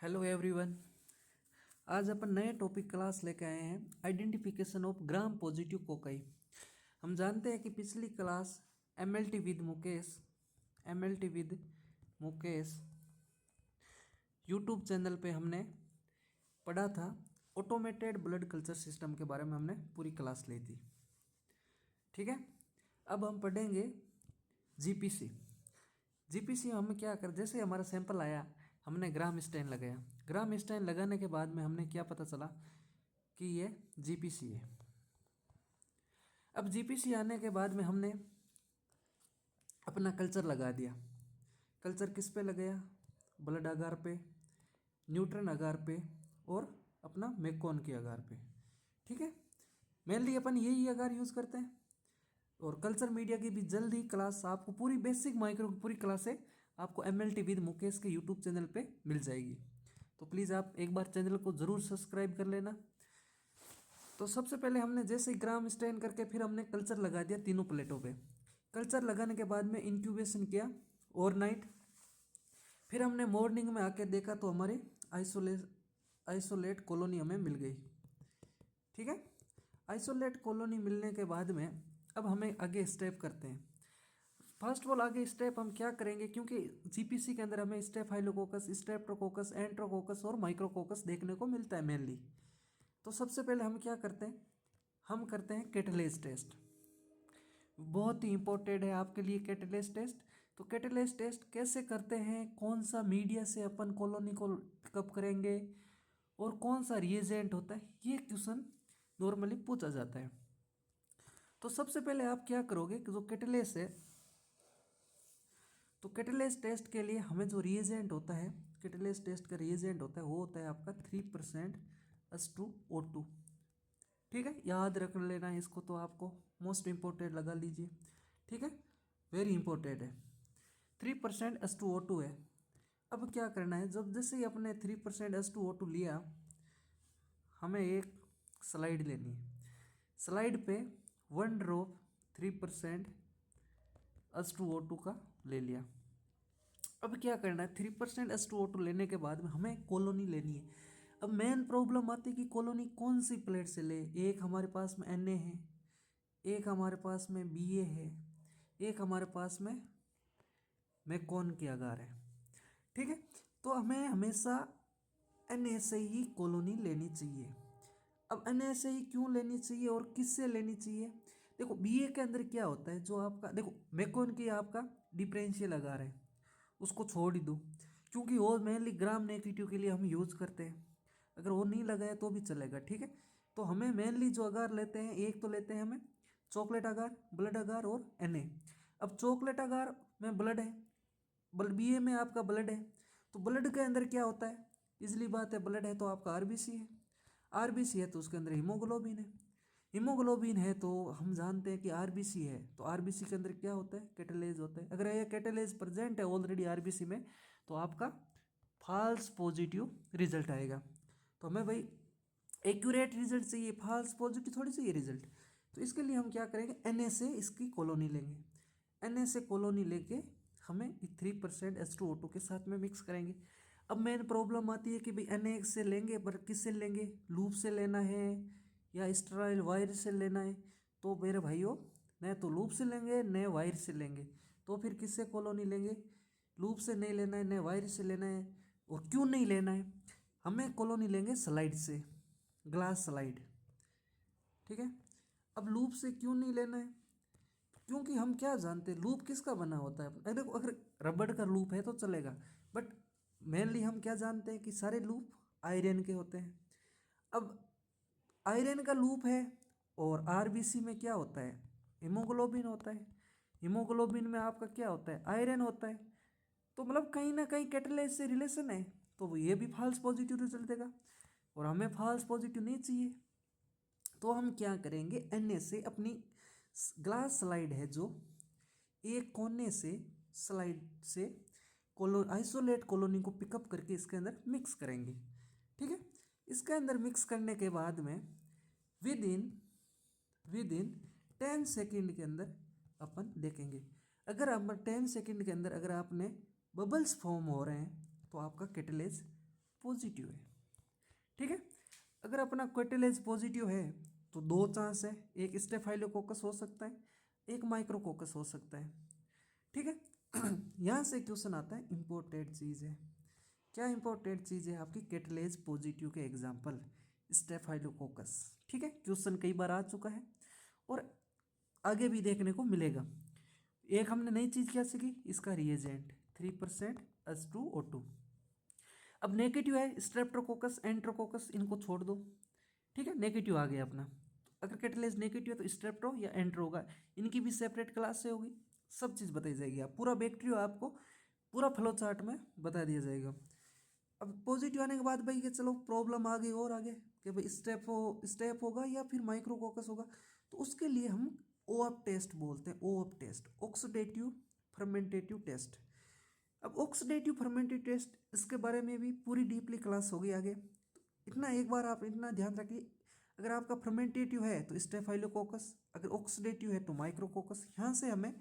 Hello everyone. आज अपन नए topic class लेके आए हैं, identification of gram positive cocci. हम जानते हैं कि पिछली class MLT with Mukesh YouTube channel पे हमने पढ़ा था। ऑटोमेटेड ब्लड कल्चर सिस्टम के बारे में हमने पूरी क्लास ली थी। ठीक है, अब हम पढ़ेंगे जीपीसी। जीपीसी हम क्या कर, जैसे हमारा सैंपल आया हमने ग्राम स्टेन लगाया। ग्राम स्टेन लगाने के बाद में हमने क्या पता चला कि ये जीपीसी है। अब जीपीसी आने के बाद में हमने अपना कल्चर लगा दिया। कल्चर किस पे लगाया? ब्लड आगार पे, न्यूट्रन आगार पे और अपना मेकोन के आगार पे। ठीक है, मेनली अपन यही आगार यूज़ करते हैं। और कल्चर मीडिया की भी जल्दी क्लास आपको पूरी बेसिक माइक्रो की पूरी क्लास है आपको एमएलटी विद मुकेश के यूट्यूब चैनल पे मिल जाएगी। तो प्लीज़ आप एक बार चैनल को ज़रूर सब्सक्राइब कर लेना। तो सबसे पहले हमने जैसे ग्राम स्टेन करके फिर हमने कल्चर लगा दिया तीनों प्लेटों पे। कल्चर लगाने के बाद में इंक्यूबेशन किया ओवरनाइट। फिर हमने मॉर्निंग में आके देखा तो हमारी आइसोलेट कॉलोनी हमें मिल गई। ठीक है, आइसोलेट कॉलोनी मिलने के बाद में अब हमें आगे स्टेप करते हैं। फर्स्ट ऑफ ऑल आगे स्टेप हम क्या करेंगे, क्योंकि जीपीसी के अंदर हमें स्टेफाइलोकोकस, स्ट्रेप्टोकोकस, एंट्रोकोकस और माइक्रोकोकस देखने को मिलता है मेनली। तो सबसे पहले हम क्या करते हैं, हम करते हैं कैटलेज टेस्ट। बहुत ही इंपॉर्टेंट है आपके लिए कैटलेज टेस्ट। तो कैटलेज टेस्ट कैसे करते हैं, कौन सा मीडिया से अपन कॉलोनी को पिकअप करेंगे और कौन सा रिएजेंट होता है, ये क्वेश्चन नॉर्मली पूछा जाता है। तो सबसे पहले आप क्या करोगे कि जो कैटलेज है, तो कैटलेज टेस्ट के लिए हमें जो रिएजेंट होता है, कैटलेज टेस्ट का रिएजेंट होता है वो होता है आपका 3% H2O2। ठीक है, याद रख लेना है इसको, तो आपको मोस्ट इम्पोर्टेंट लगा लीजिए। ठीक है, वेरी इंपॉर्टेंट है। 3% H2O2 है। अब क्या करना है, जब जैसे ही अपने 3% H2O2 लिया, हमें एक स्लाइड लेनी है। स्लाइड पे 1 ड्रॉप 3% H2O2 का ले लिया। अब क्या करना है, 3% H2O2 लेने के बाद में हमें कॉलोनी लेनी है। अब मेन प्रॉब्लम आती है कि कॉलोनी कौन सी प्लेट से ले। एक हमारे पास में Na है, एक हमारे पास में Ba है, एक हमारे पास में मेकोन के आगार है। ठीक है, तो हमें हमेशा Na से ही कॉलोनी लेनी चाहिए। अब Na से ही क्यों लेनी चाहिए और किससे लेनी चाहिए? देखो Ba के अंदर क्या होता है, जो आपका देखो मेकोन की आपका डिफरेंशियल आगार है, उसको छोड़ ही दो, क्योंकि वो मेनली ग्राम नेगेटिव के लिए हम यूज़ करते हैं। अगर वो नहीं लगाए तो भी चलेगा। ठीक है, तो हमें मेनली जो आगार लेते हैं, एक तो लेते हैं हमें चॉकलेट आगार, ब्लड आगार और Na। अब चॉकलेट आगार में ब्लड है, Ba में आपका ब्लड है, तो ब्लड के अंदर क्या होता है, इजली बात है, ब्लड है तो आपका आरबीसी है, आरबीसी है तो उसके अंदर हीमोग्लोबिन है, हीमोग्लोबिन है तो हम जानते हैं कि आरबीसी है, तो आरबीसी के अंदर क्या होता है, कैटलेज होता है। अगर ये कैटलेज प्रेजेंट है ऑलरेडी आरबीसी में, तो आपका फॉल्स पॉजिटिव रिजल्ट आएगा। तो हमें भाई एक्यूरेट रिजल्ट चाहिए, फॉल्स पॉजिटिव थोड़ी चाहिए रिजल्ट। तो इसके लिए हम क्या करेंगे, Na से इसकी कॉलोनी लेंगे। Na से कॉलोनी लेके हमें 3% H2O2 के साथ में मिक्स करेंगे। अब मेन प्रॉब्लम आती है कि भाई Na से लेंगे पर किससे लेंगे, लूप से लेना है या स्टेराइल वायर से लेना है। तो मेरे भाइयों, न तो लूप से लेंगे न वायर से लेंगे, तो फिर किससे कॉलोनी लेंगे? लूप से नहीं लेना है, न वायर से लेना है। और क्यों नहीं लेना है, हमें कॉलोनी लेंगे स्लाइड से, ग्लास स्लाइड। ठीक है, अब लूप से क्यों नहीं लेना है, क्योंकि हम क्या जानते हैं लूप किसका बना होता है। अरे अगर रबड़ का लूप है तो चलेगा, बट मेनली हम क्या जानते हैं कि सारे लूप आयरन के होते हैं। अब आयरन का लूप है और आरबीसी में क्या होता है, हीमोग्लोबिन होता है। हीमोग्लोबिन में आपका क्या होता है, आयरन होता है। तो मतलब कहीं ना कहीं कैटलेज से रिलेशन है, तो वो ये भी फॉल्स पॉजिटिव रिजल्ट देगा और हमें फॉल्स पॉजिटिव नहीं चाहिए। तो हम क्या करेंगे, Na से अपनी ग्लास स्लाइड है जो एक कोने से स्लाइड से आइसोलेट कॉलोनी को पिकअप करके इसके अंदर मिक्स करेंगे। ठीक है, इसके अंदर मिक्स करने के बाद में विद इन 10 सेकेंड के अंदर अपन देखेंगे। अगर हम 10 सेकेंड के अंदर अगर आपने बबल्स फॉर्म हो रहे हैं तो आपका कैटलेज पॉजिटिव है। ठीक है, अगर अपना कैटेलेज पॉजिटिव है तो दो चांस है, एक स्टेफाइलोकोकस हो सकता है, एक माइक्रोकोकस हो सकता है। ठीक है, यहाँ से क्वेश्चन आता है, इंपॉर्टेंट चीज़ है। क्या इंपॉर्टेंट चीज़ है आपकी? कैटेलेज पॉजिटिव के एग्जाम्पल स्टेफाइलोकोकस। ठीक है, क्वेश्चन कई बार आ चुका है और आगे भी देखने को मिलेगा। एक हमने नई चीज़ क्या सीखी, इसका रिएजेंट 3% H2O2। अब नेगेटिव है स्ट्रेप्टोकोकस एंट्रोकोकस, इनको छोड़ दो। ठीक है, नेगेटिव आ गया अपना। अगर कैटेलेज नेगेटिव है तो स्ट्रेप्टो या एंट्रो होगा, इनकी भी सेपरेट क्लास से होगी, सब चीज़ बताई जाएगी। आप पूरा बैक्टीरिया आपको पूरा फ्लो चार्ट में बता दिया जाएगा। अब पॉजिटिव आने के बाद भाई ये चलो प्रॉब्लम आ गई और आगे कि भाई स्टेप होगा या फिर माइक्रोकोकस होगा, तो उसके लिए हम ओएफ टेस्ट बोलते हैं। OF test, oxidative fermentative test. अब ऑक्सीडेटिव फर्मेंटेटिव टेस्ट, इसके बारे में भी पूरी डीपली क्लास होगी आगे। तो इतना एक बार आप इतना ध्यान रखिए, अगर आपका फर्मेंटेटिव है तो स्टेफाइलोकोकस, अगर ऑक्सीडेटिव है तो माइक्रोकोकस। यहाँ से हमें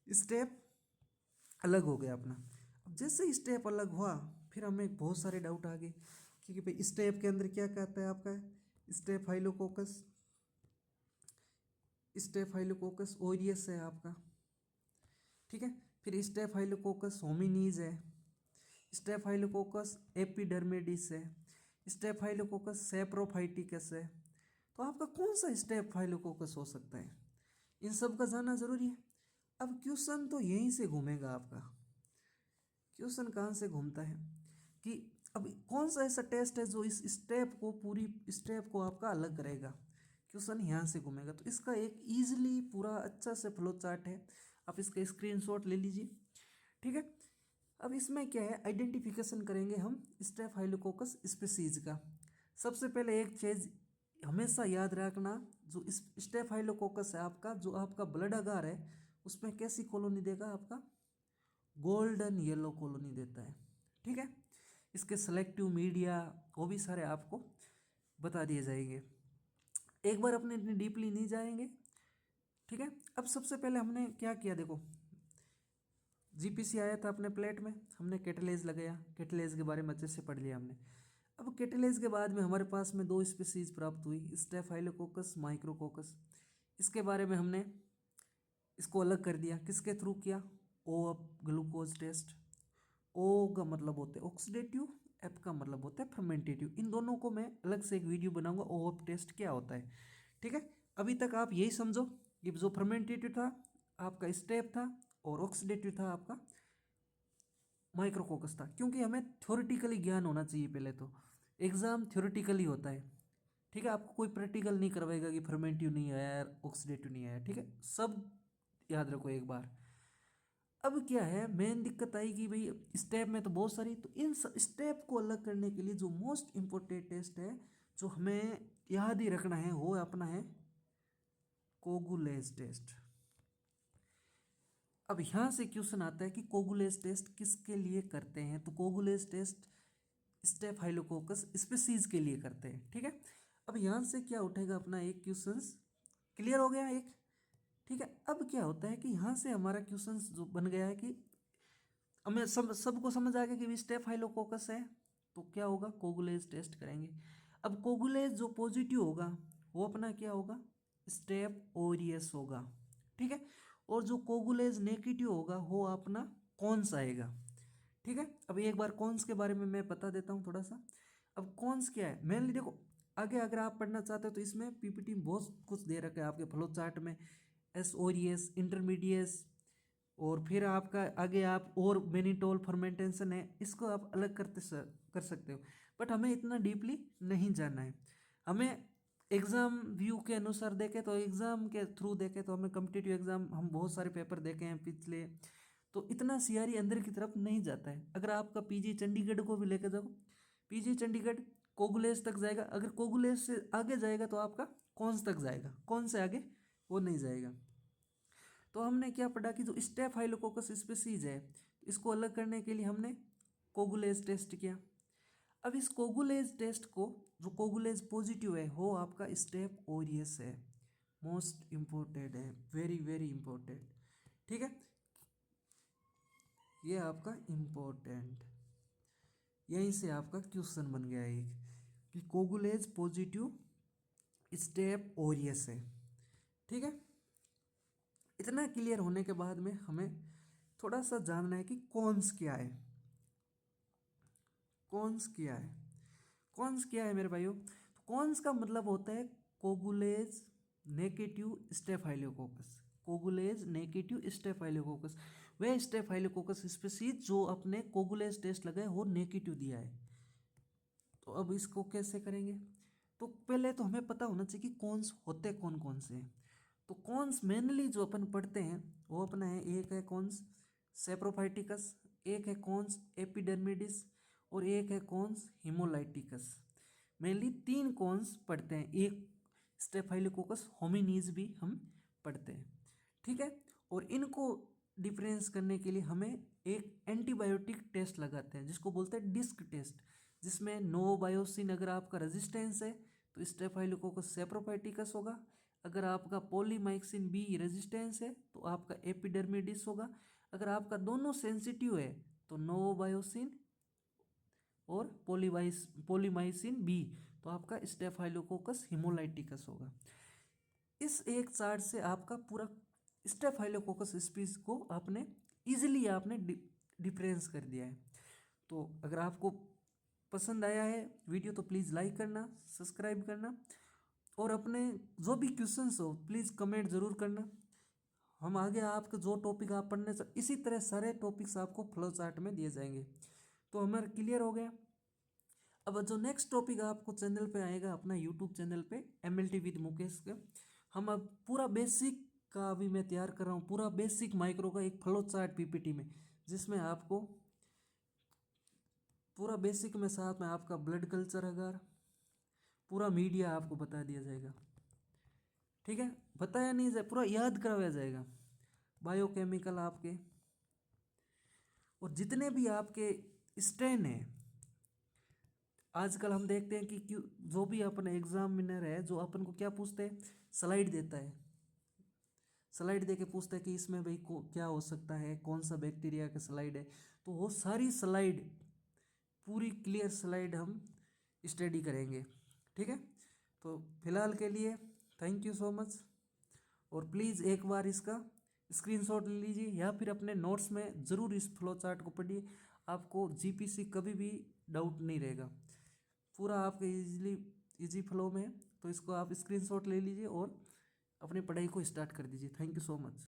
स्टेप अलग हो गया अपना। अब जैसे स्टेप अलग हुआ फिर हमें बहुत सारे डाउट आ गए, क्योंकि भाई स्टेप के अंदर क्या कहता है आपका स्टेफाइलोकोकस, स्टेफाइलोकोकस ओरियस है आपका। ठीक है, फिर स्टेफाइलोकोकस होमिनीज है, स्टेफाइलोकोकस एपिडर्मिडिस है, स्टेफाइलोकोकस सेप्रोफाइटिकस है। तो आपका कौन सा स्टेफाइलोकोकस हो सकता है, इन सब का जानना जरूरी है। अब क्वेश्चन तो यहीं से घूमेगा आपका। क्वेश्चन कहाँ से घूमता है कि अब कौन सा ऐसा टेस्ट है जो इस स्टेप को, पूरी स्टेप को आपका अलग करेगा। क्वेश्चन यहाँ से घूमेगा। तो इसका एक ईजिली पूरा अच्छा से फ्लो चार्ट है, आप इसका स्क्रीनशॉट ले लीजिए। ठीक है, अब इसमें क्या है, आइडेंटिफिकेशन करेंगे हम स्टेफाइलोकोकस स्पीसीज का। सबसे पहले एक चीज़ हमेशा याद रखना, जो स्टेफाइलोकोकस है आपका, जो आपका ब्लड अगार है उसमें कैसी कॉलोनी देगा आपका, गोल्डन येलो कॉलोनी देता है। ठीक है, इसके सेलेक्टिव मीडिया वो भी सारे आपको बता दिए जाएंगे, एक बार अपने इतनी डीपली नहीं जाएंगे। ठीक है, अब सबसे पहले हमने क्या किया, देखो जीपीसी आया था अपने प्लेट में, हमने कैटेलेज लगाया, कैटेलेज के बारे में अच्छे से पढ़ लिया हमने। अब कैटेलेज के बाद में हमारे पास में दो स्पीसीज प्राप्त हुई, स्टेफाइलोकोकस माइक्रोकोकस। इसके बारे में हमने इसको अलग कर दिया, किसके थ्रू किया, ओ अप ग्लूकोज टेस्ट। ओ का मतलब होता है ऑक्सीडेटिव, एफ का मतलब होता है फर्मेंटेटिव। इन दोनों को मैं अलग से एक वीडियो बनाऊंगा, ओ अप टेस्ट क्या होता है। ठीक है, अभी तक आप यही समझो, ये जो फर्मेंटेटिव था आपका स्टेप था और ऑक्सीडेटिव था आपका माइक्रोकोकस था। क्योंकि हमें थ्योरेटिकली ज्ञान होना चाहिए, पहले तो एग्जाम थ्योरेटिकली होता है। ठीक है, आपको कोई प्रैक्टिकल नहीं करवाएगा कि फर्मेंटिव नहीं आया, ऑक्सीडेटिव नहीं आया। ठीक है, सब याद रखो एक बार। अब क्या है, मेन दिक्कत आई कि भाई स्टेप में तो बहुत सारी, तो इन स्टेप को अलग करने के लिए जो मोस्ट इम्पोर्टेंट टेस्ट है जो हमें याद ही रखना है, वो अपना है कोगुलेज टेस्ट। अब यहाँ से क्वेश्चन आता है कि कोगुलेज टेस्ट किसके लिए करते हैं, तो कोगुलेज टेस्ट स्टेफाइलोकोकस स्पीसीज के लिए करते हैं। ठीक है, अब यहाँ से क्या उठेगा अपना एक क्वेश्चन, क्लियर हो गया एक। ठीक है, अब क्या होता है कि यहाँ से हमारा क्वेश्चन जो बन गया है कि हमें सबको समझ आ गया कि स्टेफाइलोकोकस है, तो क्या होगा, कोगुलेज टेस्ट करेंगे। अब कोगुलेज जो पॉजिटिव होगा वो अपना क्या होगा, स्टेप ओरियस होगा। ठीक है, और जो कोगुलेज नेगेटिव होगा वो अपना कौन्स आएगा। ठीक है, अब एक बार कौन्स के बारे में मैं बता देता हूँ थोड़ा सा। अब कौन्स क्या है, मेनली देखो आगे अगर आप पढ़ना चाहते हो तो इसमें पीपीटी में बहुत कुछ दे रखा है आपके फ्लो चार्ट में, एस ओरियस इंटरमीडिएस, और फिर आपका आगे आप और मेनिटोल फर्मेंटेशन है, इसको आप अलग कर सकते हो। बट हमें इतना डीपली नहीं जानना है। हमें एग्ज़ाम व्यू के अनुसार देखें तो, एग्ज़ाम के थ्रू देखें तो हमें कम्पिटिटिव एग्ज़ाम हम बहुत सारे पेपर देखे हैं पिछले, तो इतना सीआरई अंदर की तरफ नहीं जाता है। अगर आपका पीजी चंडीगढ़ को भी लेकर जाओ, पीजी चंडीगढ़ कोगुलेज तक जाएगा, अगर कोगुलेज से आगे जाएगा तो आपका कौन तक जाएगा, कौन से आगे वो नहीं जाएगा। तो हमने क्या पढ़ा कि जो स्टेफाइलोकोकस स्पीसीज है, इसको अलग करने के लिए हमने कोगुलेज टेस्ट किया। अब इस कोगुलेज टेस्ट को, जो कोगुलेज पॉजिटिव है वो आपका स्टेप ओरियस है, मोस्ट इम्पोर्टेंट है, वेरी वेरी इम्पोर्टेंट। ठीक है, ये आपका इम्पोर्टेंट, यहीं से आपका क्वेश्चन बन गया एक कि कोगुलेज पॉजिटिव स्टेप ओरियस है। ठीक है, इतना क्लियर होने के बाद में हमें थोड़ा सा जानना है कि कॉन्स क्या है। कॉन्स क्या है? कॉन्स क्या है मेरे भाइयों? तो कॉन्स का मतलब होता है कोगुलेज नेगेटिव स्टेफाइलोकोकस। कोगुलेज नेगेटिव स्टेफाइलोकोकस, वह स्टेफाइलोकोकस स्पीशीज जो अपने कोगुलेज टेस्ट लगाए वो नेगेटिव दिया है। तो अब इसको कैसे करेंगे? तो पहले तो हमें पता होना चाहिए कि कॉन्स होते कौन कौन से हैं। तो कॉन्स मेनली जो अपन पढ़ते हैं वो अपना है, एक है कॉन्स सेप्रोफाइटिकस, एक है कॉन्स एपिडर्मिडिस और एक है कॉन्स हिमोलाइटिकस। मेनली तीन कॉन्स पढ़ते हैं, एक स्टेफाइलोकोकस होमिनीज भी हम पढ़ते हैं। ठीक है, और इनको डिफरेंस करने के लिए हमें एक एंटीबायोटिक टेस्ट लगाते हैं जिसको बोलते हैं डिस्क टेस्ट, जिसमें नोवाबायोसिन अगर आपका रेजिस्टेंस है तो स्टेफाइलोकोकस सेप्रोफाइटिकस होगा, अगर आपका पॉलीमाइक्सिन बी रेजिस्टेंस है तो आपका एपिडर्मिडिस होगा, अगर आपका दोनों सेंसिटिव है तो नोवाबायोसिन और पॉलीमाइसिन बी तो आपका स्टेफाइलोकोकस हिमोलाइटिकस होगा। इस एक चार्ट से आपका पूरा स्टेफाइलोकोकस स्पीशीज को आपने इजीली आपने डिफरेंस कर दिया है। तो अगर आपको पसंद आया है वीडियो तो प्लीज़ लाइक करना, सब्सक्राइब करना और अपने जो भी क्वेश्चंस हो प्लीज़ कमेंट ज़रूर करना। हम आगे आपके जो टॉपिक आप पढ़ने इसी तरह सारे टॉपिक्स आपको फ्लो चार्ट में दिए जाएंगे। तो हमारा क्लियर हो गया। अब जो नेक्स्ट टॉपिक आपको चैनल पे आएगा अपना यूट्यूब चैनल पे MLT विद मुकेश का, हम अब पूरा बेसिक का अभी मैं तैयार कर रहा हूँ, पूरा बेसिक माइक्रो का एक फ्लो चार्ट PPT में, जिसमें आपको पूरा बेसिक में साथ में आपका ब्लड कल्चर अगर पूरा मीडिया आपको बता दिया जाएगा। ठीक है, बताया नहीं जाए, पूरा याद करवाया जाएगा। बायोकेमिकल आपके और जितने भी आपके स्ट्रेन हैं, आजकल हम देखते हैं कि क्यों जो भी अपना एग्जामिनर है जो अपन को क्या पूछते हैं, स्लाइड देता है, स्लाइड दे के पूछता है कि इसमें भाई को क्या हो सकता है, कौन सा बैक्टीरिया का स्लाइड है। तो वो सारी स्लाइड पूरी क्लियर स्लाइड हम स्टडी करेंगे। ठीक है, तो फिलहाल के लिए थैंक यू सो मच। और प्लीज़ एक बार इसका स्क्रीनशॉट ले लीजिए या फिर अपने नोट्स में ज़रूर इस फ्लो चार्ट को पढ़िए, आपको GPC कभी भी डाउट नहीं रहेगा, पूरा आपके इजी फ्लो में है। तो इसको आप स्क्रीनशॉट ले लीजिए और अपनी पढ़ाई को स्टार्ट कर दीजिए। Thank you so much.